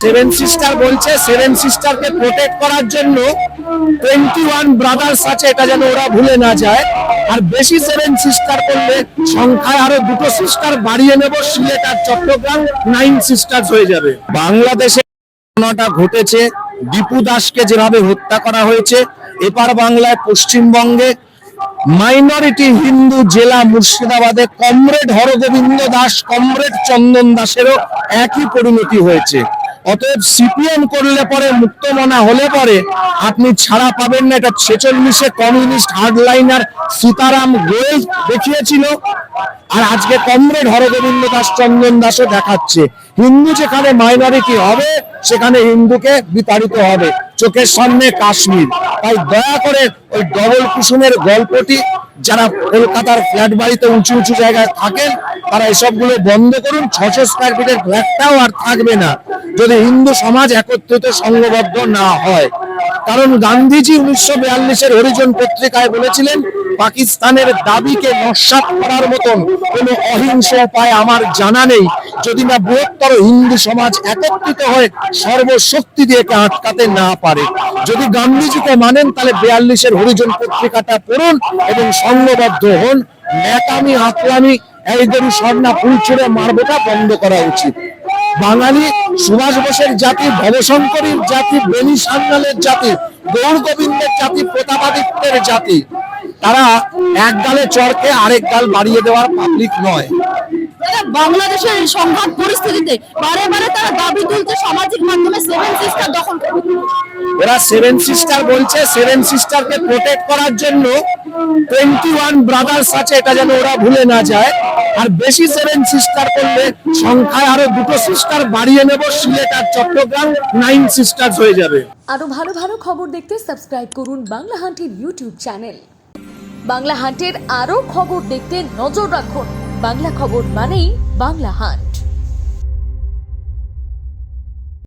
Seven sister বলছে seven সিস্টারকে protect করার জন্য 21 ব্রাদার্স আছে, এটা যেন ওরা ভুলে না যায়। আর বেশি সেভেন সিস্টার করলে সংখ্যায় আরো দুটো সিস্টার বাড়িয়ে নেব, সিলেট আর চট্টগ্রাম 9 সিস্টার্স হয়ে যাবে। বাংলাদেশে ঘটনাটা ঘটেছে, দীপু দাসকে যেভাবে হত্যা করা হয়েছে, এপার বাংলায় পশ্চিমবঙ্গে মাইনরিটি হিন্দু জেলা মুর্শিদাবাদে কমরেড হরগোবিন্দ দাস, কমরেড চন্দন দাসেরও একই পরিণতি হয়েছে। অতএব সিপিএম করলে পরে, মুক্তমনা হলে পরে আপনি ছাড়া পাবেন না। এটা 46-এ কমিউনিস্ট হার্ডলাইনার সীতারাম গোয়েল দেখিয়েছিল, আর আজকে কমরেড হরগোবিন্দ দাস, চন্দন দাসও দেখাচ্ছে। হিন্দু যেখানে মাইনরিটি হবে সেখানে হিন্দুকে বিতাড়িত হবে, চোখের সামনে কাশ্মীর। তাই দয়া করে ওই ডবল কুসুমের গল্পটি, যারা কলকাতার ফ্ল্যাট বাড়িতে উঁচু উঁচু জায়গায় থাকেন তারা এসবগুলো বন্ধ করুন। 600 স্কয়ার ফিটের ফ্ল্যাটটাও আর থাকবে না যদি হিন্দু সমাজ একত্রিত সংঘবদ্ধ না হয়। কারণ গান্ধীজি 1942-এর হরিজন পত্রিকায় বলেছিলেন, পাকিস্তানের দাবিকে নস্যাৎ করার মতন কোনো অহিংস উপায় আমার জানা নেই, যদি না বৃহত্তর হিন্দু সমাজ একত্রিত হয়ে সর্বশক্তি দিয়ে আটকাতে না পারে। যদি গান্ধীজিকে মানেন তাহলে 42-এর হরিজন পত্রিকাটা পড়ুন এবং সংঘবদ্ধ হন। ন্যাকামি আকলামি এইদের স্বর্ণা ফুল ছুড়ে মারবোটা বন্ধ করা উচিত। বাঙালি সুভাষ বোসের জাতি, ভবশঙ্করীর জাতি, বেনি সান্যালের জাতি, গৌর গোবিন্দের জাতি, প্রতাপাদিত্যের জাতি। তারা এক গালে চড়কে আরেক গাল বাড়িয়ে দেওয়ার পাবলিক নয়। বাংলাদেশের এই সংঘাত পরিস্থিতিতে বারে বারে তারা দাবি তুলছে সামাজিক মাধ্যমে সেভেন সিস্টার দখল করবে। ওরা সেভেন সিস্টার বলছে, সেভেন সিস্টারকে প্রোটেক্ট করার জন্য 21 ব্রাদার্স আছে, এটা যেন ওরা ভুলে না যায়। আর বেশি সেভেন সিস্টার করলে সংখ্যায় আরো দুটো সিস্টার বাড়িয়ে নেব, সিলেট আর চট্টগ্রাম 9 সিস্টার্স হয়ে যাবে। আরো ভালো ভালো খবর দেখতে সাবস্ক্রাইব করুন বাংলা হান্টের ইউটিউব চ্যানেল। বাংলা হান্টের আরো খবর দেখতে নজর রাখুন। বাংলা খবর মানেই বাংলা হান্ট।